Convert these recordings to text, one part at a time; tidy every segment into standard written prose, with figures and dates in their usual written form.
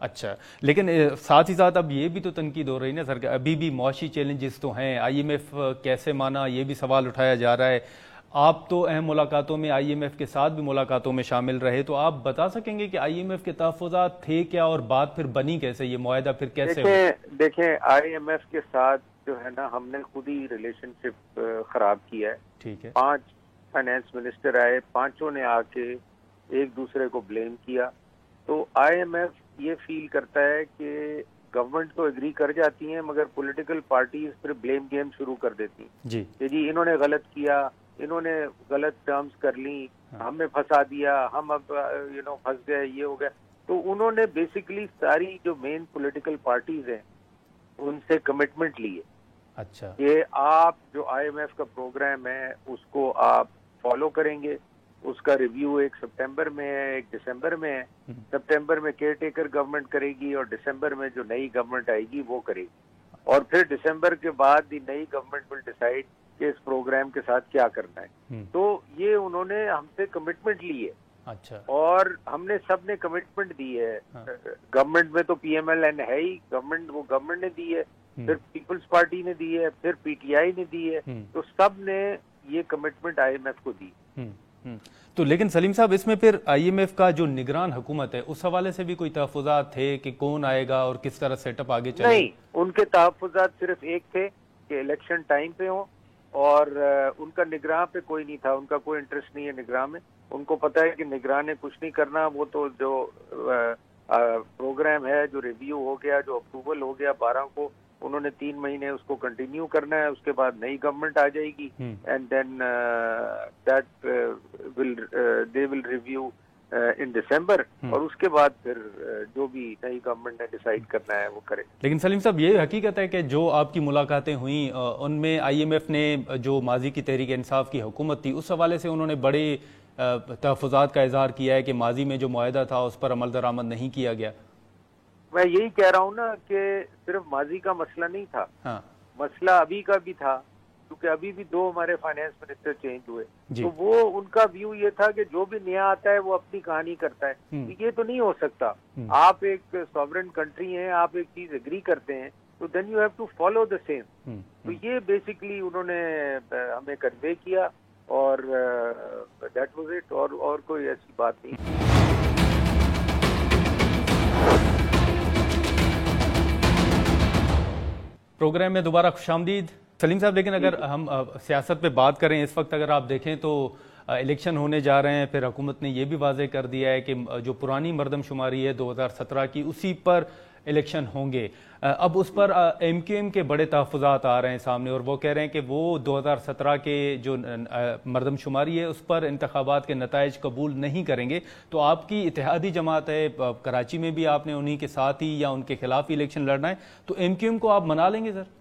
اچھا، لیکن ساتھ ہی ساتھ اب یہ بھی تو تنقید ہو رہی نا سر کہ ابھی بھی معاشی چیلنجز تو ہیں، آئی ایم ایف کیسے مانا یہ بھی سوال اٹھایا جا رہا ہے۔ آپ تو اہم ملاقاتوں میں آئی ایم ایف کے ساتھ بھی ملاقاتوں میں شامل رہے، تو آپ بتا سکیں گے کہ آئی ایم ایف کے تحفظات تھے کیا اور بات پھر بنی کیسے، یہ معاہدہ پھر کیسے ہوا؟ دیکھیں آئی ایم ایف کے ساتھ جو ہے نا ہم نے خود ہی ریلیشن شپ خراب کیا ہے۔ ٹھیک ہے، 5 فائنانس منسٹر آئے، 5 نے آ کے ایک دوسرے کو بلیم کیا، تو آئی ایم ایف یہ فیل کرتا ہے کہ گورنمنٹ تو ایگری کر جاتی ہیں مگر پولیٹیکل پارٹیز پھر بلیم گیم شروع کر دیتی ہیں جی کہ جی انہوں نے غلط کیا، انہوں نے غلط ٹرمز کر لی، ہمیں پھنسا دیا، ہم اب پھنس گئے، یہ ہو گیا۔ تو انہوں نے بیسیکلی ساری جو مین پولیٹیکل پارٹیز ہیں ان سے کمٹمنٹ لی ہے اچھا کہ آپ جو آئی ایم ایف کا پروگرام ہے اس کو آپ فالو کریں گے، اس کا ریویو ایک سپٹمبر میں ہے، ایک دسمبر میں ہے۔ سپٹمبر میں کیئر ٹیکر گورنمنٹ کرے گی اور دسمبر میں جو نئی گورنمنٹ آئے گی وہ کرے گی، اور پھر دسمبر کے بعد دی نئی گورنمنٹ ول ڈیسائیڈ کہ اس پروگرام کے ساتھ کیا کرنا ہے۔ تو یہ انہوں نے ہم سے کمٹمنٹ لی ہے، اچھا اور ہم نے سب نے کمٹمنٹ دی ہے۔ گورنمنٹ میں تو پی ایم ایل این ہے ہی، گورنمنٹ نے دی ہے، پھر پیپلز پارٹی نے دی ہے، پھر پی ٹی آئی نے دی ہے، تو سب نے یہ کمٹمنٹ آئی ایم ایف کو دی۔ تو لیکن سلیم صاحب اس میں پھر آئی ایم ایف کا جو نگران حکومت ہے اس حوالے سے بھی کوئی تحفظات تھے کہ کون آئے گا اور کس طرح سیٹ اپ آگے چلے؟ نہیں، ان کے تحفظات صرف ایک تھے کہ الیکشن ٹائم پہ ہوں، اور ان کا نگراں پہ کوئی نہیں تھا، ان کا کوئی انٹرسٹ نہیں ہے نگراں میں۔ ان کو پتہ ہے کہ نگراں نے کچھ نہیں کرنا، وہ تو جو پروگرام ہے، جو ریویو ہو گیا، جو اپروول ہو گیا 12 کو، انہوں نے 3 مہینے اس کو کنٹینیو کرنا ہے، اس کے بعد نئی گورنمنٹ آ جائے گی، and then they will review in دسمبر، اور اس کے بعد پھر جو بھی نئی گورنمنٹ نے ڈیسائیڈ کرنا ہے وہ کرے۔ لیکن سلیم صاحب یہ حقیقت ہے کہ جو آپ کی ملاقاتیں ہوئیں ان میں آئی ایم ایف نے جو ماضی کی تحریک انصاف کی حکومت تھی اس حوالے سے انہوں نے بڑے تحفظات کا اظہار کیا ہے کہ ماضی میں جو معاہدہ تھا اس پر عمل درآمد نہیں کیا گیا؟ میں یہی کہہ رہا ہوں نا کہ صرف ماضی کا مسئلہ نہیں تھا، مسئلہ ابھی کا بھی تھا، کیونکہ ابھی بھی 2 ہمارے فائنانس منسٹر چینج ہوئے، تو وہ ان کا ویو یہ تھا کہ جو بھی نیا آتا ہے وہ اپنی کہانی کرتا ہے۔ یہ تو نہیں ہو سکتا، آپ ایک سوورن کنٹری ہیں، آپ ایک چیز ایگری کرتے ہیں تو then you have to follow the same. تو یہ بیسیکلی انہوں نے ہمیں کنوے کیا، اور دیٹ واز اٹ، اور کوئی ایسی بات نہیں۔ پروگرام میں دوبارہ خوش آمدید سلیم صاحب۔ لیکن اگر ہم سیاست پہ بات کریں اس وقت، اگر آپ دیکھیں تو الیکشن ہونے جا رہے ہیں، پھر حکومت نے یہ بھی واضح کر دیا ہے کہ جو پرانی مردم شماری ہے 2017 کی اسی پر الیکشن ہوں گے۔ اب اس پر ایم کیو ایم کے بڑے تحفظات آ رہے ہیں سامنے، اور وہ کہہ رہے ہیں کہ وہ 2017 کے جو مردم شماری ہے اس پر انتخابات کے نتائج قبول نہیں کریں گے۔ تو آپ کی اتحادی جماعت ہے، کراچی میں بھی آپ نے انہی کے ساتھ ہی یا ان کے خلاف ہی الیکشن لڑنا ہے، تو ایم کیو ایم کو آپ منا لیں گے سر؟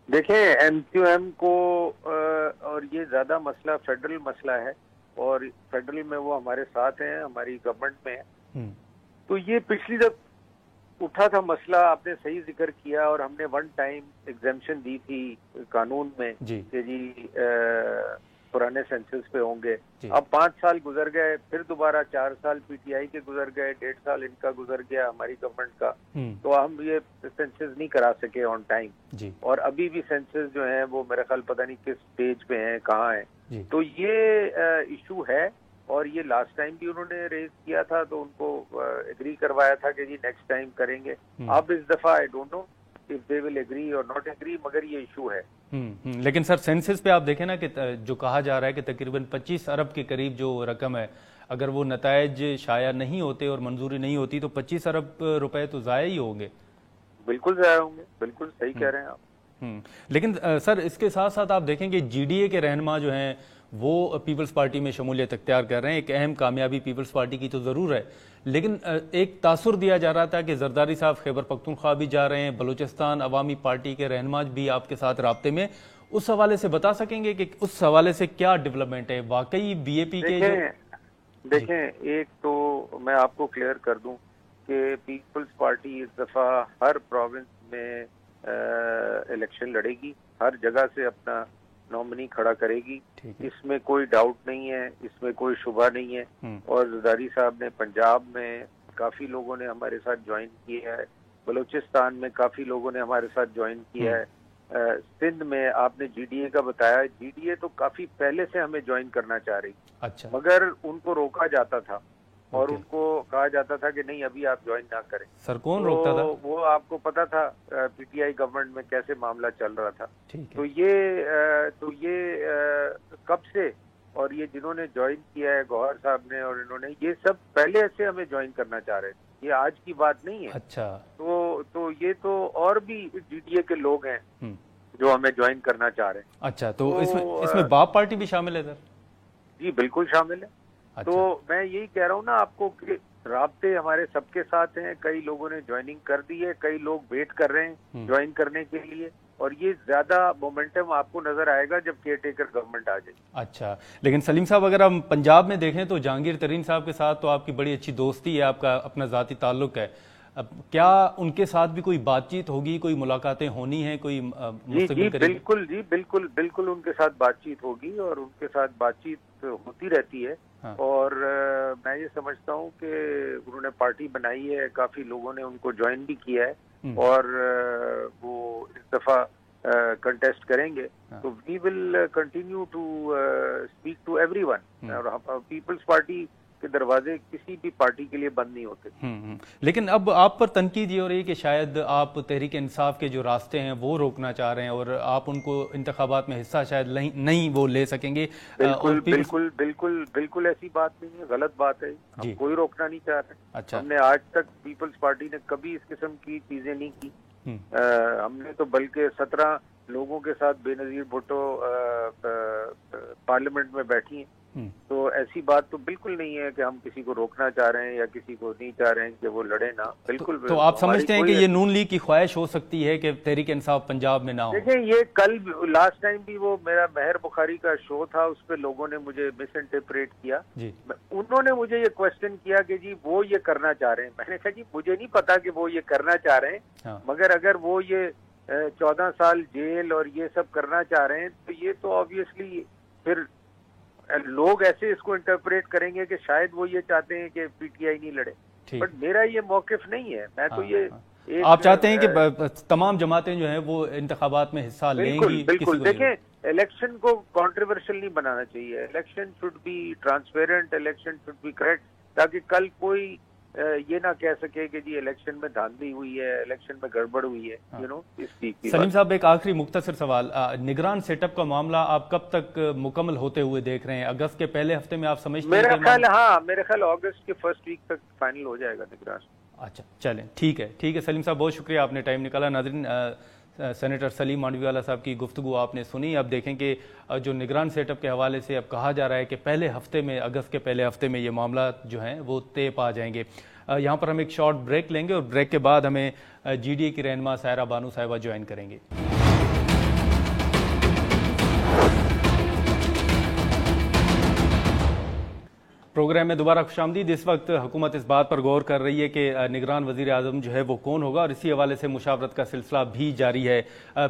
دیکھیں ایم کیو ایم کو، اور یہ زیادہ مسئلہ فیڈرل مسئلہ ہے، اور فیڈرل میں وہ ہمارے ساتھ ہیں، ہماری گورنمنٹ میں ہیں، تو یہ پچھلی جب اٹھا تھا مسئلہ آپ نے صحیح ذکر کیا، اور ہم نے 1 ٹائم ایگزیمپشن دی تھی قانون میں کہ جی پرانے سینسس پہ ہوں گے۔ اب 5 سال گزر گئے، پھر دوبارہ 4 سال پی ٹی آئی کے گزر گئے، 1.5 سال ان کا گزر گیا ہماری گورنمنٹ کا، تو ہم یہ سینسس نہیں کرا سکے آن ٹائم، اور ابھی بھی سینسس جو ہیں وہ میرا خیال پتہ نہیں کس سٹیج پہ ہیں، کہاں ہیں۔ تو یہ ایشو ہے، اور یہ لاسٹ ٹائم بھی انہوں نے ریز کیا تھا، تو ان کو ایگری کروایا تھا کہ جی نیکسٹ ٹائم کریں گے۔ اب اس دفعہ I don't know if they will agree or not agree، مگر یہ ایشو ہے۔ لیکن سر سینسس پہ آپ دیکھیں نا کہ جو کہا جا رہا ہے کہ تقریباً 25 ارب کے قریب جو رقم ہے، اگر وہ نتائج شائع نہیں ہوتے اور منظوری نہیں ہوتی تو 25 ارب روپے تو ضائع ہی ہوں گے۔ بالکل ضائع ہوں گے، بالکل صحیح کہہ رہے ہیں آپ۔ لیکن سر اس کے ساتھ ساتھ آپ دیکھیں کہ جی ڈی اے کے رہنما جو ہیں وہ پیپلز پارٹی میں شمولیت اختیار کر رہے ہیں، ایک اہم کامیابی پیپلز پارٹی کی تو ضرور ہے، لیکن ایک تاثر دیا جا رہا تھا کہ زرداری صاحب خیبر پختونخوا بھی جا رہے ہیں، بلوچستان عوامی پارٹی کے رہنما بھی آپ کے ساتھ رابطے میں، اس حوالے سے بتا سکیں گے کہ اس حوالے سے کیا ڈیولپمنٹ ہے؟ واقعی بی اے پی کے دیکھیں ایک تو میں آپ کو کلیئر کر دوں کہ پیپلز پارٹی اس دفعہ ہر پروونس میں الیکشن لڑے گی، ہر جگہ سے اپنا نومنی کھڑا کرے گی، اس میں کوئی ڈاؤٹ نہیں ہے، اس میں کوئی شبہ نہیں ہے۔ اور زرداری صاحب نے پنجاب میں کافی لوگوں نے ہمارے ساتھ جوائن کیا ہے، بلوچستان میں کافی لوگوں نے ہمارے ساتھ جوائن کیا ہے، سندھ میں آپ نے جی ڈی اے کا بتایا، جی ڈی اے تو کافی پہلے سے ہمیں جوائن کرنا چاہ رہی، اچھا مگر ان کو روکا جاتا تھا اور ان کو کہا جاتا تھا کہ نہیں ابھی آپ جوائن نہ کریں. سر کون روکتا تھا؟ وہ آپ کو پتا تھا پی ٹی آئی گورنمنٹ میں کیسے معاملہ چل رہا تھا. ٹھیک ہے تو یہ کب سے، اور یہ جنہوں نے جوائن کیا ہے گوہر صاحب نے اور انہوں نے، یہ سب پہلے سے ہمیں جوائن کرنا چاہ رہے تھے، یہ آج کی بات نہیں ہے. اچھا تو یہ تو اور بھی جی ڈی اے کے لوگ ہیں جو ہمیں جوائن کرنا چاہ رہے ہیں. اچھا تو اس میں باپ پارٹی بھی شامل ہے سر؟ جی بالکل شامل ہے. تو میں یہی کہہ رہا ہوں نا آپ کو کہ رابطے ہمارے سب کے ساتھ ہیں، کئی لوگوں نے جوائننگ کر دی ہے، کئی لوگ ویٹ کر رہے ہیں جوائن کرنے کے لیے، اور یہ زیادہ مومنٹم آپ کو نظر آئے گا جب کیئر ٹیکر گورنمنٹ آ جائے. اچھا لیکن سلیم صاحب اگر ہم پنجاب میں دیکھیں تو جہانگیر ترین صاحب کے ساتھ تو آپ کی بڑی اچھی دوستی ہے، آپ کا اپنا ذاتی تعلق ہے، اب کیا ان کے ساتھ بھی کوئی بات چیت ہوگی، کوئی ملاقاتیں ہونی ہیں، کوئی جی بالکل ان کے ساتھ بات چیت ہوگی اور ان کے ساتھ بات چیت ہوتی رہتی ہے. اور میں یہ سمجھتا ہوں کہ انہوں نے پارٹی بنائی ہے، کافی لوگوں نے ان کو جوائن بھی کیا ہے اور وہ اس دفعہ کنٹیسٹ کریں گے. تو we will continue to speak to everyone, اور پیپلز پارٹی کے دروازے کسی بھی پارٹی کے لیے بند نہیں ہوتے. لیکن اب آپ پر تنقید یہ ہو رہی ہے کہ شاید آپ تحریک انصاف کے جو راستے ہیں وہ روکنا چاہ رہے ہیں اور آپ ان کو انتخابات میں حصہ شاید نہیں وہ لے سکیں گے. بالکل ایسی بات نہیں ہے، غلط بات ہے، ہم کوئی روکنا نہیں چاہ رہے. اچھا ہم نے آج تک پیپلز پارٹی نے کبھی اس قسم کی چیزیں نہیں کی. ہم نے تو بلکہ 17 لوگوں کے ساتھ بے نظیر بھٹو پارلیمنٹ میں بیٹھی ہیں. تو ایسی بات تو بالکل نہیں ہے کہ ہم کسی کو روکنا چاہ رہے ہیں یا کسی کو نہیں چاہ رہے ہیں کہ وہ لڑے نہ. بالکل. تو آپ سمجھتے ہیں کہ یہ نون لیگ کی خواہش ہو سکتی ہے کہ تحریک انصاف پنجاب میں نہ ہو؟ دیکھیں یہ کل لاسٹ ٹائم بھی وہ میرا مہر بخاری کا شو تھا، اس پہ لوگوں نے مجھے مس انٹرپریٹ کیا. انہوں نے مجھے یہ کوشچن کیا کہ جی وہ یہ کرنا چاہ رہے ہیں. میں نے کہا جی مجھے نہیں پتا کہ وہ یہ کرنا چاہ رہے ہیں، مگر اگر وہ یہ 14 سال جیل اور یہ سب کرنا چاہ رہے ہیں تو یہ تو آبویسلی پھر لوگ ایسے اس کو انٹرپریٹ کریں گے کہ شاید وہ یہ چاہتے ہیں کہ پی ٹی آئی نہیں لڑے. بٹ میرا یہ موقف نہیں ہے. میں تو یہ آپ چاہتے ہیں کہ تمام جماعتیں جو ہیں وہ انتخابات میں حصہ لیں گی. بالکل دیکھیں الیکشن کو کانٹروورشل نہیں بنانا چاہیے. Election should be transparent, election should be correct, تاکہ کل کوئی یہ نہ کہہ سکے کہ جی الیکشن میں دھاندلی ہوئی ہے، الیکشن میں گڑبڑ ہوئی ہے. سلیم صاحب ایک آخری مختصر سوال، نگران سیٹ اپ کا معاملہ آپ کب تک مکمل ہوتے ہوئے دیکھ رہے ہیں؟ اگست کے پہلے ہفتے میں آپ سمجھتے ہیں؟ میرے خیال اگست کے فرسٹ ویک تک فائنل ہو جائے گا نگران. اچھا چلیں ٹھیک ہے سلیم صاحب بہت شکریہ، آپ نے ٹائم نکالا. ناظرین سینیٹر سلیم مانڈوی والا صاحب کی گفتگو آپ نے سنی. اب دیکھیں کہ جو نگران سیٹ اپ کے حوالے سے اب کہا جا رہا ہے کہ پہلے ہفتے میں، اگست کے پہلے ہفتے میں یہ معاملات جو ہیں وہ طے پا جائیں گے. یہاں پر ہم ایک شارٹ بریک لیں گے اور بریک کے بعد ہمیں جی ڈی اے کی رہنما سائرہ بانو صاحبہ جوائن کریں گے. پروگرام میں دوبارہ خوش آمدید. اس وقت حکومت اس بات پر غور کر رہی ہے کہ نگران وزیر اعظم جو ہے وہ کون ہوگا، اور اسی حوالے سے مشاورت کا سلسلہ بھی جاری ہے.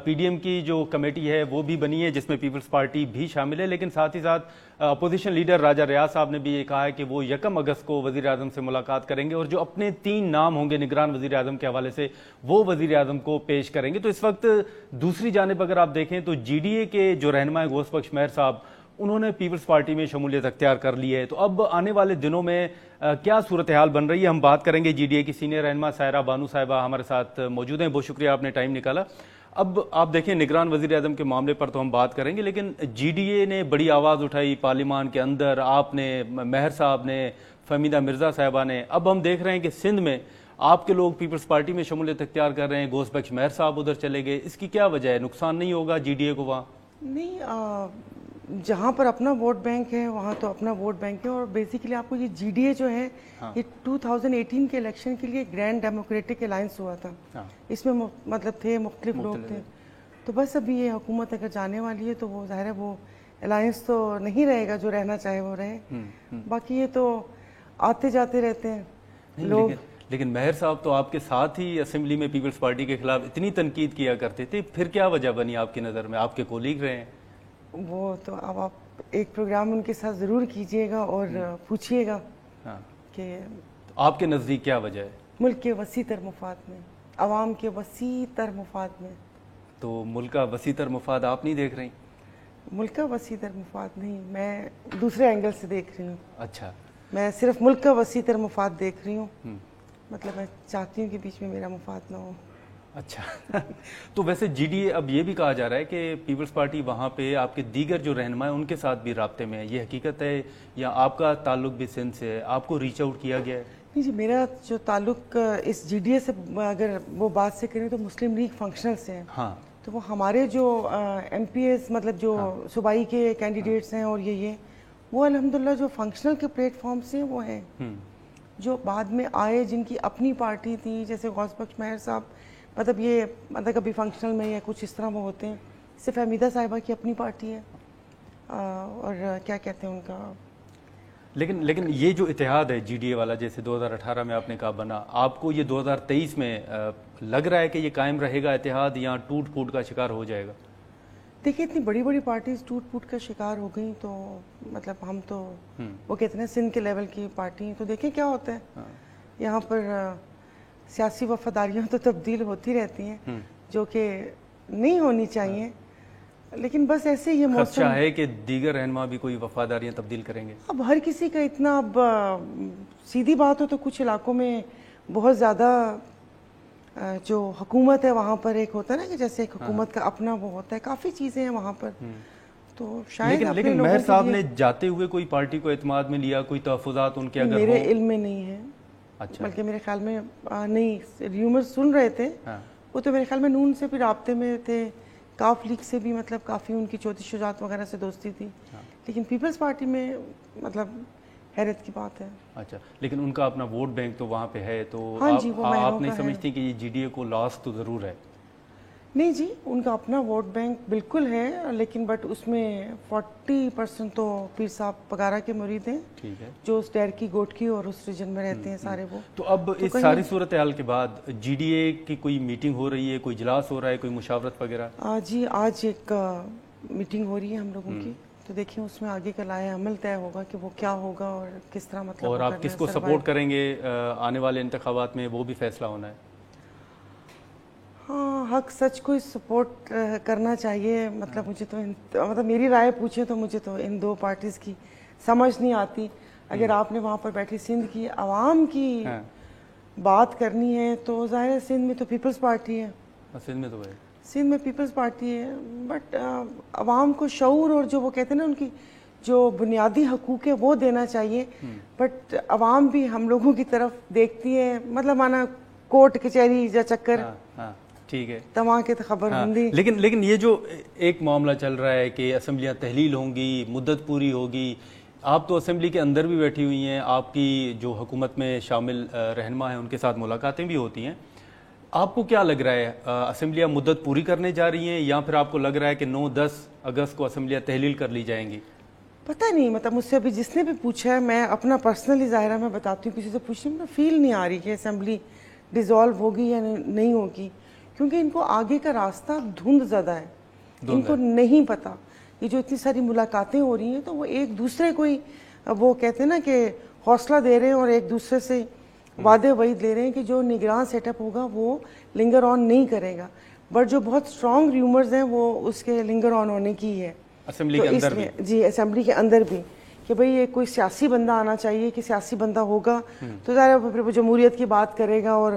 پی ڈی ایم کی جو کمیٹی ہے وہ بھی بنی ہے جس میں پیپلز پارٹی بھی شامل ہے، لیکن ساتھ ہی ساتھ اپوزیشن لیڈر راجہ ریاض صاحب نے بھی یہ کہا ہے کہ وہ 1 اگست کو وزیر اعظم سے ملاقات کریں گے اور جو اپنے 3 نام ہوں گے نگران وزیر اعظم کے حوالے سے وہ وزیر اعظم کو پیش کریں گے. تو اس وقت دوسری جانب اگر آپ دیکھیں تو جی ڈی اے کے جو رہنما ہے گوس بخش مہر صاحب، انہوں نے پیپلز پارٹی میں شمولیت اختیار کر لی ہے. تو اب آنے والے دنوں میں کیا صورتحال بن رہی ہے، ہم بات کریں گے. جی ڈی اے کی سینئر رہنما سائرہ بانو صاحبہ ہمارے ساتھ موجود ہیں. بہت شکریہ آپ نے ٹائم نکالا. اب آپ دیکھیں نگران وزیر اعظم کے معاملے پر تو ہم بات کریں گے، لیکن جی ڈی اے نے بڑی آواز اٹھائی پارلیمان کے اندر، آپ نے، مہر صاحب نے، فہمیدہ مرزا صاحبہ نے. اب ہم دیکھ رہے ہیں کہ سندھ میں آپ کے لوگ پیپلز پارٹی میں شمولیت اختیار کر رہے ہیں، گوس بخش مہر صاحب ادھر چلے گئے. اس کی کیا وجہ ہے؟ نقصان نہیں ہوگا جی ڈی اے کو وہاں؟ نہیں، جہاں پر اپنا ووٹ بینک ہے وہاں تو اپنا ووٹ بینک ہے. اور بیسیکلی آپ کو یہ جی ڈی اے جو ہے یہ 2018 کے الیکشن کے لیے گرینڈ ڈیموکریٹک الائنس ہوا تھا. اس میں مطلب تھے مختلف لوگ تھے. تو بس ابھی یہ حکومت اگر جانے والی ہے تو وہ ظاہر ہے وہ الائنس تو نہیں رہے گا، جو رہنا چاہے وہ رہے. باقی یہ تو آتے جاتے رہتے ہیں لوگ. لیکن مہر صاحب تو آپ کے ساتھ ہی اسمبلی میں پیپلز پارٹی کے خلاف اتنی تنقید کیا کرتے تھے، پھر کیا وجہ بنی آپ کی نظر میں؟ آپ کے کولیگ رہے ہیں وہ. تو اب آپ ایک پروگرام ان کے ساتھ ضرور کیجئے گا اور پوچھئے گا کہ آپ کے نزدیک کیا وجہ ہے؟ ملک کے وسیع تر مفاد میں، عوام کے وسیع تر مفاد میں. تو ملک کا وسیع تر مفاد آپ نہیں دیکھ رہی؟ ملک کا وسیع تر مفاد نہیں، میں دوسرے اینگل سے دیکھ رہی ہوں. اچھا. میں صرف ملک کا وسیع تر مفاد دیکھ رہی ہوں. مطلب میں چاہتی ہوں کہ بیچ میں میرا مفاد نہ ہو. اچھا. تو ویسے جی ڈی اے اب یہ بھی کہا جا رہا ہے کہ پیپلز پارٹی وہاں پہ آپ کے دیگر جو رہنما ہیں ان کے ساتھ بھی رابطے میں ہے، یہ حقیقت ہے یا آپ کا تعلق بھی سندھ سے ہے؟ آپ کو ریچ آؤٹ کیا گیا ہے؟ نہیں جی، میرا جو تعلق اس جی ڈی اے سے اگر وہ بات سے کریں تو مسلم لیگ فنکشنل سے ہے. ہاں. تو وہ ہمارے جو ایم پی ایس مطلب جو صوبائی کے کینڈیڈیٹس ہیں اور یہ وہ الحمدللہ جو فنکشنل کے پلیٹ فارم سے وہ ہیں، جو بعد میں آئے جن کی اپنی پارٹی تھی، جیسے غوث بخش مہر صاحب، مطلب یہ مطلب کبھی فنکشنل میں یا کچھ اس طرح وہ ہوتے ہیں. صرف حمیدہ صاحبہ کی اپنی پارٹی ہے اور کیا کہتے ہیں ان کا. لیکن یہ جو اتحاد ہے جی ڈی اے والا، جیسے 2018 میں آپ نے کہا بنا، آپ کو یہ 2023 میں لگ رہا ہے کہ یہ قائم رہے گا اتحاد یا ٹوٹ پھوٹ کا شکار ہو جائے گا؟ دیکھیے اتنی بڑی بڑی پارٹیز ٹوٹ پھوٹ کا شکار ہو گئیں تو مطلب ہم تو وہ کہتے ہیں سندھ کے لیول کی پارٹی ہیں، تو دیکھیں کیا ہوتا ہے. یہاں پر سیاسی وفاداریاں تو تبدیل ہوتی رہتی ہیں جو کہ نہیں ہونی چاہیے، لیکن بس ایسے یہ موسم خدشہ ہے کہ دیگر رہنما بھی کوئی وفاداریاں تبدیل کریں گے. اب ہر کسی کا اتنا، اب سیدھی بات ہو تو کچھ علاقوں میں بہت زیادہ جو حکومت ہے وہاں پر ایک ہوتا ہے نا کہ جیسے ایک حکومت کا اپنا وہ ہوتا ہے، کافی چیزیں ہیں وہاں پر. تو شاید لیکن مہر صاحب نے جاتے ہوئے کوئی پارٹی کو اعتماد میں لیا، کوئی تحفظات ان کے اگر میرے علم میں نہیں ہے. اچھا. بلکہ میرے خیال میں نہیں، ریومر سن رہے تھے وہ تو میرے خیال میں نون سے بھی رابطے میں تھے، کاف لیگ سے بھی مطلب کافی ان کی چوتھی شجاعت وغیرہ سے دوستی تھی، لیکن پیپلز پارٹی میں مطلب حیرت کی بات ہے. اچھا. لیکن ان کا اپنا ووٹ بینک تو وہاں پہ ہے، تو آپ نہیں سمجھتی کہ یہ جی ڈی اے کو لاس تو ضرور ہے؟ نہیں جی، ان کا اپنا ووٹ بینک بالکل ہے، لیکن بٹ اس میں 40% تو پیر صاحب پگارا کے مرید ہیں، ٹھیک ہے، جو اس ڈیر کی گوٹ کی اور اس ریجن میں رہتے ہیں سارے وہ. تو اب اس ساری صورتحال کے بعد جی ڈی اے کی کوئی میٹنگ ہو رہی ہے، کوئی اجلاس ہو رہا ہے، کوئی مشاورت وغیرہ؟ جی آج ایک میٹنگ ہو رہی ہے ہم لوگوں کی، تو دیکھیں اس میں آگے کا لائحہ عمل طے ہوگا کہ وہ کیا ہوگا اور کس طرح مطلب. اور آپ کس کو سپورٹ کریں گے آنے والے انتخابات میں، وہ بھی فیصلہ ہونا ہے. ہاں، حق سچ کو سپورٹ کرنا چاہیے. مطلب مجھے تو مطلب میری رائے پوچھے تو مجھے تو ان دو پارٹیز کی سمجھ نہیں آتی. اگر آپ نے وہاں پر بیٹھی سندھ کی عوام کی بات کرنی ہے تو ظاہر ہے سندھ میں تو پیپلز پارٹی ہے، سندھ میں تو ہے، سندھ میں پیپلز پارٹی ہے، بٹ عوام کو شعور اور جو وہ کہتے ہیں نا ان کی جو بنیادی حقوق ہے وہ دینا چاہیے. بٹ عوام بھی ہم لوگوں کی طرف دیکھتی ہے، مطلب مانا کورٹ کچہری یا چکر، ٹھیک ہے، تمام کے خبر ہوندی. لیکن یہ جو ایک معاملہ چل رہا ہے کہ اسمبلیاں تحلیل ہوں گی، مدت پوری ہوگی، آپ تو اسمبلی کے اندر بھی بیٹھی ہوئی ہیں، آپ کی جو حکومت میں شامل رہنما ہیں ان کے ساتھ ملاقاتیں بھی ہوتی ہیں، آپ کو کیا لگ رہا ہے اسمبلیاں مدت پوری کرنے جا رہی ہیں یا پھر آپ کو لگ رہا ہے کہ 9-10 اگست کو اسمبلیاں تحلیل کر لی جائیں گی؟ پتہ نہیں، مطلب مجھ سے ابھی جس نے بھی پوچھا ہے، میں اپنا پرسنلی ظاہرہ میں بتاتی ہوں، کسی سے پوچھنے میں فیل نہیں آ رہی کہ اسمبلی ڈیزالو ہوگی یا نہیں ہوگی، کیونکہ ان کو آگے کا راستہ دھند زدہ ہے، ان کو نہیں پتا. یہ جو اتنی ساری ملاقاتیں ہو رہی ہیں تو وہ ایک دوسرے کو ہی وہ کہتے ہیں نا کہ حوصلہ دے رہے ہیں اور ایک دوسرے سے وعدے وعید لے رہے ہیں کہ جو نگران سیٹ اپ ہوگا وہ لنگر آن نہیں کرے گا. بٹ جو بہت اسٹرانگ ریومرز ہیں وہ اس کے لنگر آن ہونے کی ہے اسمبلی کے اندر بھی. جی اسمبلی کے اندر بھی، کہ بھئی یہ کوئی سیاسی بندہ آنا چاہیے، کہ سیاسی بندہ ہوگا تو ظاہر پھر وہ جمہوریت کی بات کرے گا اور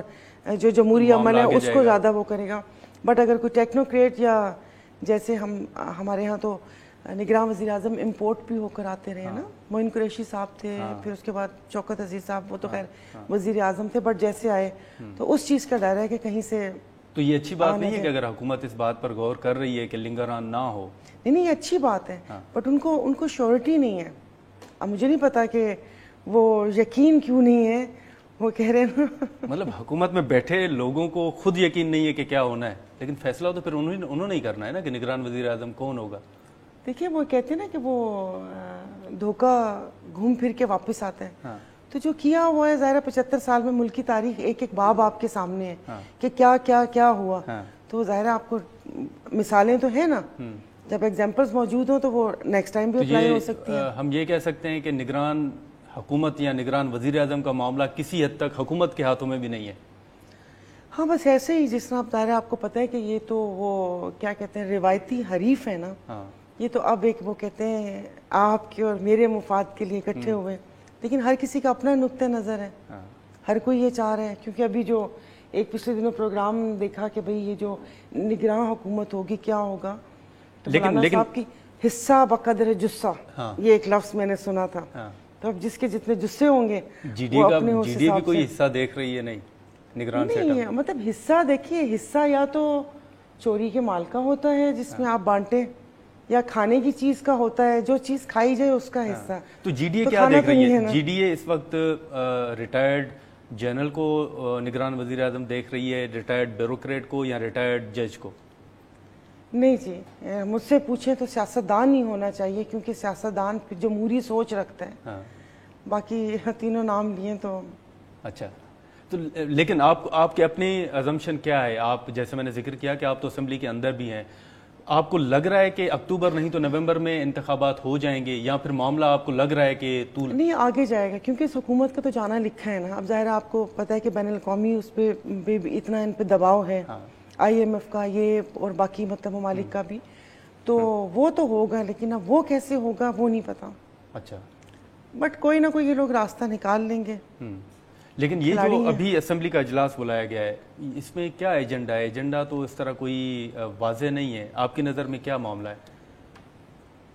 جو جمہوری عمل ہے اس کو زیادہ وہ کرے گا. بٹ اگر کوئی ٹیکنوکریٹ یا جیسے ہمارے ہاں تو نگراں وزیر اعظم امپورٹ بھی ہو کر آتے رہے نا، معین قریشی صاحب تھے، پھر اس کے بعد شوکت عزیز صاحب، وہ تو خیر وزیر اعظم تھے، بٹ جیسے آئے تو اس چیز کا ڈر ہے کہ کہیں سے. تو یہ اچھی بات نہیں ہے کہ اگر حکومت اس بات پر غور کر رہی ہے کہ لنگر آن نہ ہو؟ نہیں، یہ اچھی بات ہے، بٹ ان کو شیورٹی نہیں ہے. اب مجھے نہیں پتا کہ وہ یقین کیوں نہیں ہے، وہ کہہ رہے ہیں مطلب حکومت میں بیٹھے لوگوں کو خود یقین نہیں ہے کہ کیا ہونا ہے، لیکن فیصلہ تو پھر انہوں نے ہی کرنا ہے نا کہ نگران وزیر اعظم کون ہوگا. دیکھیے وہ کہتے ہیں نا کہ وہ دھوکہ گھوم پھر کے واپس آتا ہے، تو جو کیا ہوا ہے ظاہر 75 سال میں ملک کی تاریخ ایک ایک باب آپ کے سامنے ہے کہ کیا کیا کیا ہوا، تو ظاہر آپ کو مثالیں تو ہیں نا، جب ایگزامپلز موجود ہوں تو وہ نیکسٹ ٹائم بھی اپلائی ہو سکتی ہیں. ہم یہ کہہ سکتے ہیں کہ نگران حکومت یا نگران وزیر اعظم کا معاملہ کسی حد تک حکومت کے ہاتھوں میں بھی نہیں ہے. ہاں بس ایسے ہی جس طرح آپ ظاہر آپ کو پتہ ہے کہ یہ تو وہ کیا کہتے ہیں روایتی حریف ہے نا, یہ تو اب ایک وہ کہتے ہیں آپ کے اور میرے مفاد کے لیے اکٹھے ہوئے, لیکن ہر کسی کا اپنا نقطہ نظر ہے, ہر کوئی یہ چاہ رہا ہے. کیونکہ ابھی جو ایک پچھلے دنوں پروگرام دیکھا کہ بھئی یہ جو نگراں حکومت ہوگی کیا ہوگا, تو مولانا صاحب کی حصہ بقدر جثہ, یہ ایک لفظ میں نے سنا تھا. تو اب جس کے جتنے جثے ہوں گے جی ڈی بھی کوئی حصہ دیکھ رہی ہے نہیں نگران سیٹ اپ, نہیں مطلب حصہ دیکھیے, حصہ یا تو چوری کے مال کا ہوتا ہے جس میں آپ بانٹیں, یا کھانے کی چیز کا ہوتا ہے, جو چیز کھائی جائے اس کا حصہ. تو جی ڈی اے کیا دیکھ رہی ہے؟ جی ڈی اے اس وقت ریٹائرڈ جنرل کو نگران وزیر اعظم دیکھ رہی ہے, ریٹائرڈ بیوروکریٹ کو یا ریٹائرڈ جج کو؟ نہیں جی, مجھ سے پوچھیں تو سیاستدان ہی ہونا چاہیے, کیونکہ سیاستدان جمہوری سوچ رکھتا ہے. باقی تینوں نام لیے تو اچھا. تو لیکن آپ کے اپنی ازمپشن کیا ہے؟ آپ جیسے میں نے ذکر کیا کہ آپ تو اسمبلی کے اندر بھی ہیں, آپ کو لگ رہا ہے کہ اکتوبر نہیں تو نومبر میں انتخابات ہو جائیں گے, یا پھر معاملہ آپ کو لگ رہا ہے کہ نہیں آگے جائے گا؟ کیونکہ اس حکومت کا تو جانا لکھا ہے نا. اب ظاہر آپ کو پتہ ہے کہ بین الاقوامی اس پہ اتنا ان پہ دباؤ ہے, آئی ایم ایف کا یہ اور باقی مطلب ممالک کا بھی, تو وہ تو ہوگا, لیکن اب وہ کیسے ہوگا وہ نہیں پتا. اچھا, بٹ کوئی نہ کوئی یہ لوگ راستہ نکال لیں گے. لیکن یہ جو ابھی اسمبلی کا اجلاس بلایا گیا ہے, اس میں کیا ایجنڈا ہے؟ ایجنڈا تو اس طرح کوئی واضح نہیں ہے. آپ کی نظر میں کیا معاملہ ہے؟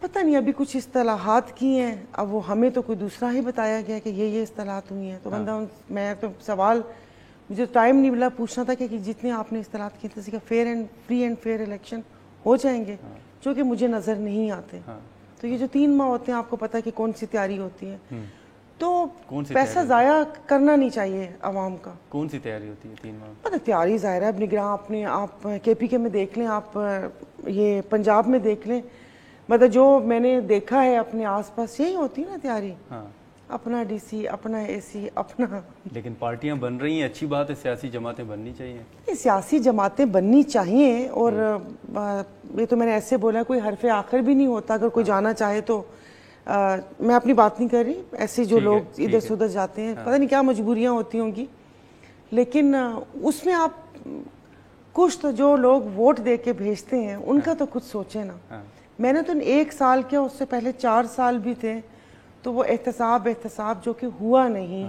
پتہ نہیں, ابھی کچھ اصطلاحات کی ہیں, اب وہ ہمیں تو کوئی دوسرا ہی بتایا گیا کہ یہ اصطلاحات ہوئی ہیں. تو بندہ میں تو سوال مجھے ٹائم نہیں ملا, پوچھنا تھا کہ جتنے آپ نے اصطلاحات کی تھے fair and free and fair election ہو جائیں گے, جو کہ مجھے نظر نہیں آتے. تو یہ جو 3 ماہ ہوتے ہیں, آپ کو پتہ ہے کہ کون سی تیاری ہوتی ہے, تو پیسہ ضائع کرنا نہیں چاہیے عوام کا. کون سی تیاری ہوتی ہے 3 ماہ؟ پتہ تیاری ظاہر ہے, اب نگراں اپنے آپ کے پی کے میں دیکھ لیں, آپ یہ پنجاب میں دیکھ لیں, مطلب جو میں نے دیکھا ہے اپنے آس پاس یہی ہوتی ہے نا تیاری, اپنا ڈی سی, اپنا اے سی, اپنا. لیکن پارٹیاں بن رہی ہیں, اچھی بات ہے, سیاسی جماعتیں بننی چاہیے. سیاسی جماعتیں بننی چاہیے, اور یہ تو میں نے ایسے بولا, کوئی حرف آخر بھی نہیں ہوتا. اگر کوئی جانا چاہے تو میں اپنی بات نہیں کر رہی, ایسے جو لوگ ادھر سے ادھر جاتے ہیں, پتہ نہیں کیا مجبوریاں ہوتی ہوں گی, لیکن اس میں آپ کچھ تو جو لوگ ووٹ دے کے بھیجتے ہیں ان کا تو کچھ سوچیں نا. میں نے تو 1 سال کیا, اس سے پہلے 4 سال بھی تھے, تو وہ احتساب جو کہ ہوا نہیں,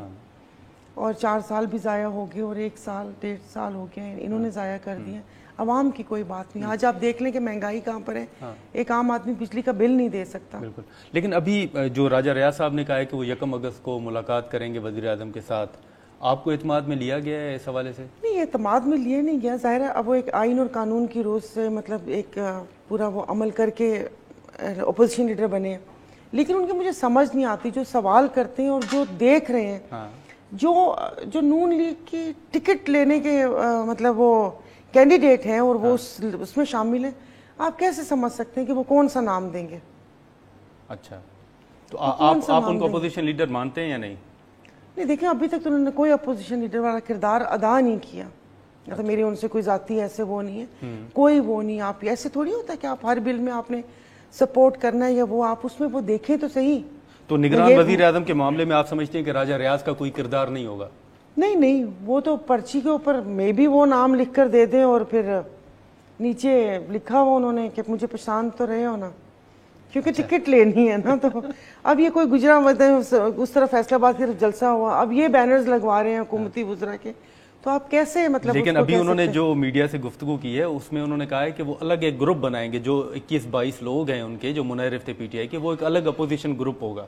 اور 4 سال بھی ضائع ہو گئے, اور 1 سال 1.5 سال ہو گیا انہوں نے ضائع کر دیا. عوام کی کوئی بات نہیں. آج آپ دیکھ لیں کہ مہنگائی کہاں پر ہے, ایک عام آدمی بجلی کا بل نہیں دے سکتا. بالکل. لیکن ابھی جو راجہ ریاض صاحب نے کہا ہے کہ وہ 1 اگست کو ملاقات کریں گے وزیر اعظم کے ساتھ, آپ کو اعتماد میں لیا گیا ہے اس حوالے سے؟ نہیں, اعتماد میں لیا نہیں گیا. ظاہر ہے اب وہ ایک آئین اور قانون کی روز سے مطلب ایک پورا وہ عمل کر کے اپوزیشن لیڈر بنے, لیکن ان کی مجھے سمجھ نہیں آتی جو سوال کرتے ہیں اور جو دیکھ رہے ہیں, جو نون لیگ کی ٹکٹ لینے کے مطلب وہ کینڈیڈیٹ ہیں اور وہ اس میں شامل ہیں, آپ کیسے سمجھ سکتے ہیں کہ وہ کون سا نام دیں گے؟ اچھا, تو آپ ان کو اپوزیشن لیڈر مانتے ہیں یا نہیں؟ نہیں, دیکھیں ابھی تک تو انہوں نے کوئی اپوزیشن لیڈر والا کردار ادا نہیں کیا. مطلب میری ان سے کوئی ذاتی ایسے وہ نہیں ہے, کوئی وہ نہیں. آپ ایسے تھوڑی ہوتا ہے کہ آپ ہر بل میں آپ نے سپورٹ کرنا ہے یا وہ, آپ اس میں وہ دیکھیں تو صحیح. تو نگران وزیر اعظم کے معاملے میں آپ سمجھتے ہیں کہ راجہ ریاض کا کوئی کردار نہیں ہوگا؟ نہیں, وہ تو پرچی کے اوپر میں بھی وہ نام لکھ کر دے دیں, اور پھر نیچے لکھا ہوا انہوں نے کہ مجھے پہچان تو رہے ہو نا, کیونکہ ٹکٹ لینی ہے نا. تو اب یہ کوئی گجرا اس طرف فیصلہ آباد کی طرف جلسہ ہوا, اب یہ بینرز لگوا رہے ہیں حکومتی وزراء کے, تو آپ کیسے مطلب. لیکن ابھی انہوں نے جو میڈیا سے گفتگو کی ہے اس میں انہوں نے کہا ہے کہ وہ الگ ایک گروپ بنائیں گے, جو 21-22 لوگ ہیں ان کے جو منحرف تھے پی ٹی آئی کے, وہ ایک الگ اپوزیشن گروپ ہوگا,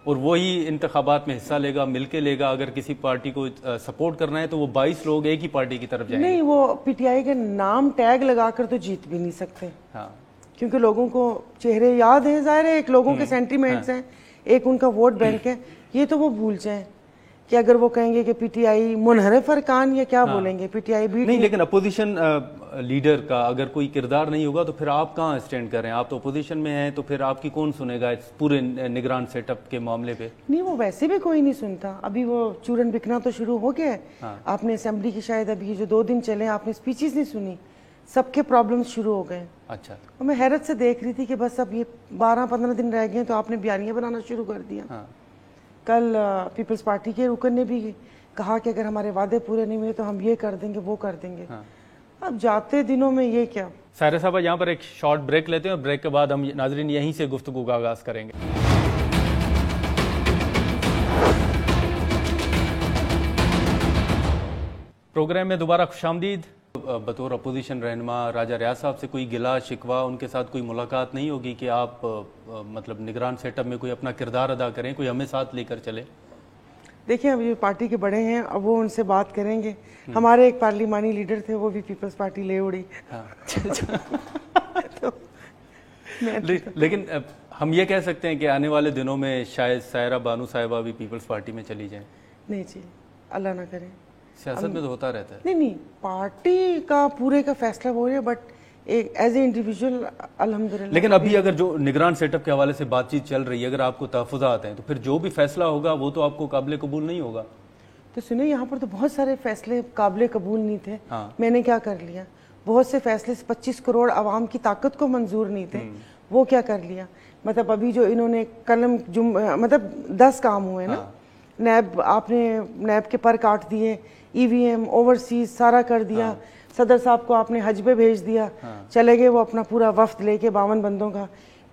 اور وہی انتخابات میں حصہ لے گا, مل کے لے گا. اگر کسی پارٹی کو سپورٹ کرنا ہے تو وہ 22 لوگ ایک ہی پارٹی کی طرف جائیں گے. نہیں, وہ پی ٹی آئی کے نام ٹیگ لگا کر تو جیت بھی نہیں سکتے, کیونکہ لوگوں کو چہرے یاد ہیں. ظاہر ہے ایک لوگوں کے سینٹیمنٹس ہیں, ایک ان کا ووٹ بینک ہے, یہ تو وہ بھول جائیں کہ اگر وہ کہیں گے کہ پی ٹی آئی منحرف ارکان, یا کیا بولیں گے, پی ٹی آئی بھی نہیں. لیکن اپوزیشن لیڈر کا اگر کوئی کردار نہیں ہوگا تو پھر آپ کہاں اسٹینڈ کر رہے ہیں؟ آپ تو اپوزیشن میں ہیں, تو پھر آپ کی کون سنے گا اس پورے نگران سیٹ اپ کے معاملے پہ؟ نہیں, وہ ویسے بھی کوئی نہیں سنتا. ابھی وہ چورن بکنا تو شروع ہو گیا ہے. آپ نے اسمبلی کی شاید ابھی جو 2 دن چلے آپ نے اسپیچز نہیں سنی, سب کے پرابلمز شروع ہو گئے. اچھا. اور میں حیرت سے دیکھ رہی تھی کہ بس اب یہ 12-15 دن رہ گئے تو آپ نے بیانیہ بنانا شروع کر دیا. کل پیپلز پارٹی کے رکن نے بھی کہا کہ اگر ہمارے وعدے پورے نہیں ہوئے تو ہم یہ کر دیں گے وہ کر دیں گے. اب جاتے دنوں میں یہ کیا. سائرہ صاحبہ یہاں پر ایک شارٹ بریک لیتے ہیں اور بریک کے بعد ہم ناظرین یہیں سے گفتگو کا آغاز کریں گے. پروگرام میں دوبارہ خوش آمدید. بطور اپوزیشن رہنما راجہ ریاض صاحب سے کوئی گلا شکوہ ان کے ساتھ کوئی ملاقات نہیں ہوگی کہ آپ مطلب نگران سیٹ اپ میں کوئی اپنا کردار ادا کریں, کوئی ہمیں ساتھ لے کر چلے؟ دیکھیں اب یہ پارٹی کے بڑے ہیں, اب وہ ان سے بات کریں گے. ہمارے ایک پارلیمانی لیڈر تھے, وہ بھی پیپلز پارٹی لے اڑی. لیکن ہم یہ کہہ سکتے ہیں کہ آنے والے دنوں میں شاید سائرہ بانو صاحبہ بھی پیپلز پارٹی میں چلی جائیں. نہیں جی, اللہ نہ کرے. سیاست میں تو ہوتا رہتا ہے. نہیں, پارٹی کا پورے کا فیصلہ ہو رہا ہے, بٹ ایز اے انڈیویجول الحمدللہ. لیکن ابھی اگر جو نگران سیٹ اپ کے حوالے سے بات چیت چل رہی ہے, اگر آپ کو تحفظات ہیں تو پھر جو بھی فیصلہ ہوگا وہ تو آپ کو قابل قبول نہیں ہوگا. تو سنیں, یہاں پر تو بہت سارے فیصلے قابل قبول نہیں تھے. میں نے کیا کر لیا, بہت سے فیصلے 25 کروڑ عوام کی طاقت کو منظور نہیں تھے, وہ کیا کر لیا. مطلب ابھی جو انہوں نے قلم مطلب 10 کام ہوئے نا, نیب, آپ نے نیب کے پر کاٹ دیے, ای وی ایم اوورسیز سارا کر دیا. صدر صاحب کو آپ نے حج پہ بھیج دیا, چلے گئے وہ اپنا پورا وفد لے کے 52 بندوں کا.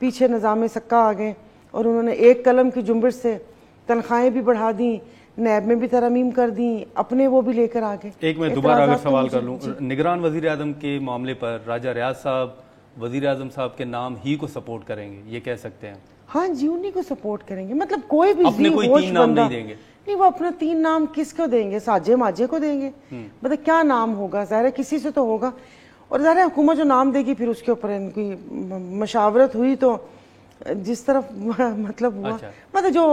پیچھے نظام سکہ آ گئے اور انہوں نے ایک قلم کی جنبش سے تنخواہیں بھی بڑھا دیں, نیب میں بھی ترامیم کر دیں, اپنے وہ بھی لے کر آ گئے. ایک میں دوبارہ اگر سوال کر لوں, نگران وزیر اعظم کے معاملے پر راجہ ریاض صاحب وزیر اعظم صاحب کے نام ہی کو سپورٹ کریں گے, یہ کہہ سکتے ہیں؟ ہاں جی, انہی کو سپورٹ کریں گے. مطلب کوئی بھی اپنے کوئی 3 نام نہیں دیں گے. نہیں, وہ اپنا 3 نام کس کو دیں گے؟ ساجے ماجے کو دیں گے. مطلب کیا نام ہوگا؟ ظاہر ہے کسی سے تو ہوگا. اور ظاہر ہے حکومت جو نام دے گی پھر اس کے اوپر ان کی مشاورت ہوئی تو جس طرف مطلب ہوا. مطلب جو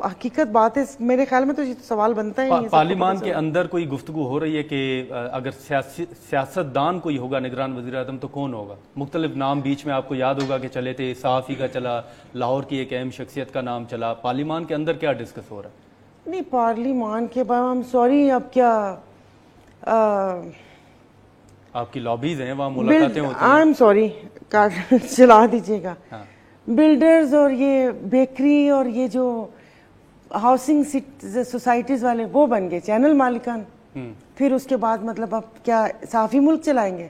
حقیقت بات ہے میرے خیال میں تو یہ سوال بنتا ہے. پارلیمان کے اندر کوئی گفتگو ہو رہی ہے کہ اگر سیاستدان کوئی ہوگا نگران وزیر اعظم تو کون ہوگا؟ مختلف نام بیچ میں آپ کو یاد ہوگا کہ چلے تھے, صحافی کا چلا, لاہور کی ایک اہم شخصیت کا نام چلا. پارلیمان کے اندر کیا ڈسکس ہو رہا ہے؟ نہیں, پارلیمان کے بعد ہم سوری, اب کیا آپ کی لابیز ہیں وہاں ملاقاتیں ہوتی ہیں. آئی ایم سوری, چلا دیجیے گا. بلڈرز اور یہ بیکری اور یہ جو ہاؤسنگ سوسائٹیز والے وہ بن گئے چینل مالکان. پھر اس کے بعد مطلب اب کیا صحافی ملک چلائیں گے؟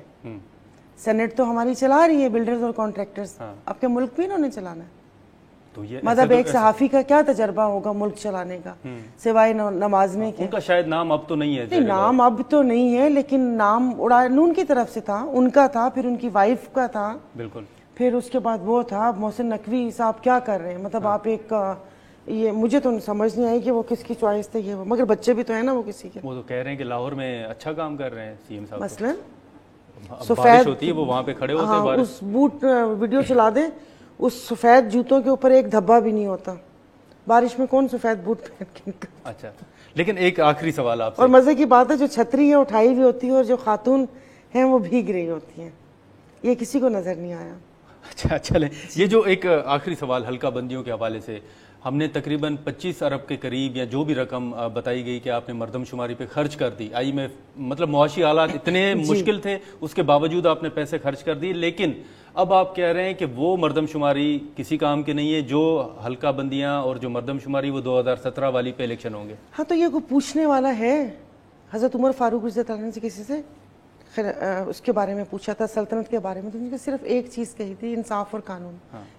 سینٹ تو ہماری چلا رہی ہے, بلڈرز اور کانٹریکٹرز. اب کے ملک بھی انہوں نے چلانا ہے. مطلب ایک صحافی کا کیا تجربہ ہوگا ملک چلانے کا سوائے نمازنے کے؟ ان کا شاید نام اب تو نہیں ہے. نہیں, نام اب تو نہیں ہے, لیکن نام نون کی طرف سے تھا, ان کا تھا, پھر ان کی وائف کا تھا. بالکل. پھر اس کے بعد وہ تھا محسن نقوی صاحب. کیا کر رہے ہیں مطلب آپ ایک یہ مجھے تو سمجھ نہیں آئی کہ وہ کس کی چوائس تھے یہ, مگر بچے بھی تو ہیں نا وہ کسی کے. وہ تو کہہ رہے ہیں کہ لاہور میں اچھا کام کر رہے ہیں سی ایم صاحب. مثلاً بارش ہوتی ہے وہ وہاں پہ کھڑے ہوتے ہیں, اس بوٹ ویڈیو چلا دیں, اس سفید جوتوں کے اوپر ایک دھبا بھی نہیں ہوتا. بارش میں کون سفید بوٹ پہن کے نکلتا؟ اچھا, لیکن ایک آخری سوال آپ سے. اور مزے کی بات ہے جو چھتری ہے اٹھائی ہوئی ہوتی ہے اور جو خاتون ہیں وہ بھیگ رہی ہوتی ہیں, یہ کسی کو نظر نہیں آیا. اچھا چلیں, یہ جو ایک آخری سوال حلقہ بندیوں کے حوالے سے, ہم نے تقریباً 25 ارب کے قریب یا جو بھی رقم بتائی گئی کہ آپ نے مردم شماری پہ خرچ کر دی. آئی میں مطلب معاشی حالات اتنے مشکل تھے, اس کے باوجود آپ نے پیسے خرچ کر دی, لیکن اب آپ کہہ رہے ہیں کہ وہ مردم شماری کسی کام کے نہیں ہے, جو حلقہ بندیاں اور جو مردم شماری وہ 2017 والی پہ الیکشن ہوں گے. ہاں تو یہ کوئی پوچھنے والا ہے؟ حضرت عمر فاروق رضی اللہ عنہ سے کسی سے اس کے بارے میں پوچھا تھا, سلطنت کے بارے میں, تو ان نے صرف ایک چیز کہی تھی, انصاف اور قانون.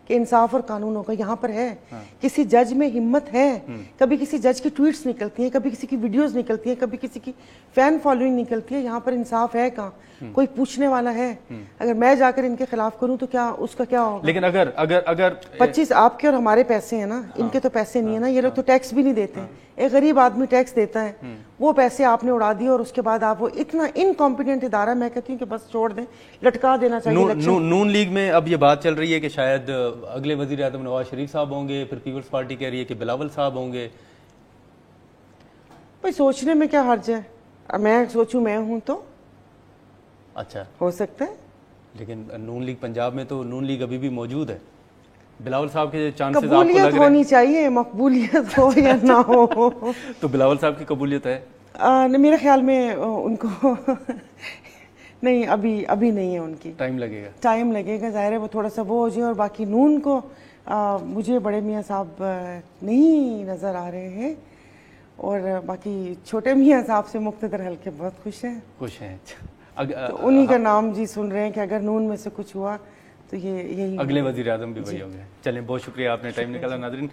کہ انصاف اور قانون ہوگا. یہاں پر ہے, کسی جج میں ہمت ہے, کبھی کسی جج کی ٹویٹس نکلتی ہیں, کبھی کسی کی ویڈیوز نکلتی ہیں, کبھی کسی کی فین فالوئنگ نکلتی ہے. یہاں پر انصاف ہے کہاں؟ کوئی پوچھنے والا ہے؟ اگر میں جا کر ان کے خلاف کروں تو کیا اس کا کیا ہوگا؟ لیکن اگر 25 آپ کے اور ہمارے پیسے ہیں نا, ان کے تو پیسے نہیں ہے نا. یہ لوگ تو ٹیکس بھی نہیں دیتے. ایک غریب آدمی ٹیکس دیتا ہے, وہ پیسے آپ نے اڑا دیے اور اس کے بعد آپ وہ اتنا انکمپیٹنٹ ادارہ, میں کہتی ہوں کہ بس چھوڑ دیں, لٹکا دینا چاہیے. نون لیگ میں اب یہ بات چل رہی ہے کہ شاید اگلے وزیر اعظم نواز شریف صاحب ہوں گے, پھر پیپلز پارٹی کہہ رہی ہے کہ بلاول صاحب ہوں گے. بھائی سوچنے میں کیا حرج ہے؟ میں سوچوں میں ہوں تو اچھا ہو سکتا ہے. لیکن نون لیگ پنجاب میں تو نون لیگ ابھی بھی موجود ہے. بلاول صاحب کے چانسز آپ کو لگ رہے ہیں؟ قبولیت ہونی چاہیے, مقبولیت ہو یا نہ ہو. تو بلاول صاحب کی قبولیت ہے؟ میرے خیال میں ان کو نہیں ابھی نہیں ہے ان کی, ٹائم لگے گا, ٹائم لگے گا, ظاہر ہے وہ تھوڑا سا وہ ہو جائے. اور باقی نون کو مجھے بڑے میاں صاحب نہیں نظر آ رہے ہیں, اور باقی چھوٹے میاں صاحب سے مقتدر حلقے بہت خوش ہیں. تو انہی کا نام جی سن رہے ہیں کہ اگر نون میں سے کچھ ہوا تو یہی اگلے وزیر اعظم بھی وہی ہوں گے. چلیں, بہت شکریہ, آپ نے ٹائم نکالا. ناظرین,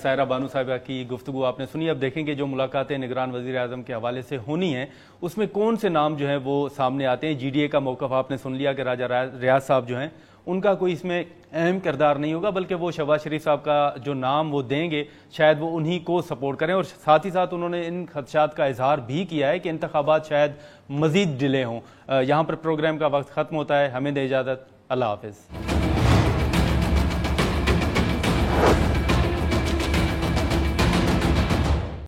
سائرہ بانو صاحبہ کی گفتگو آپ نے سنی. اب دیکھیں گے جو ملاقاتیں نگران وزیر اعظم کے حوالے سے ہونی ہیں اس میں کون سے نام جو ہیں وہ سامنے آتے ہیں. جی ڈی اے کا موقف آپ نے سن لیا کہ راجہ ریاض صاحب جو ہیں ان کا کوئی اس میں اہم کردار نہیں ہوگا, بلکہ وہ شہباز شریف صاحب کا جو نام وہ دیں گے شاید وہ انہی کو سپورٹ کریں. اور ساتھ ہی ساتھ انہوں نے ان خدشات کا اظہار بھی کیا ہے کہ انتخابات شاید مزید ڈیلے ہوں. یہاں پر پروگرام کا وقت ختم ہوتا ہے, ہمیں دے اجازت, اللہ حافظ.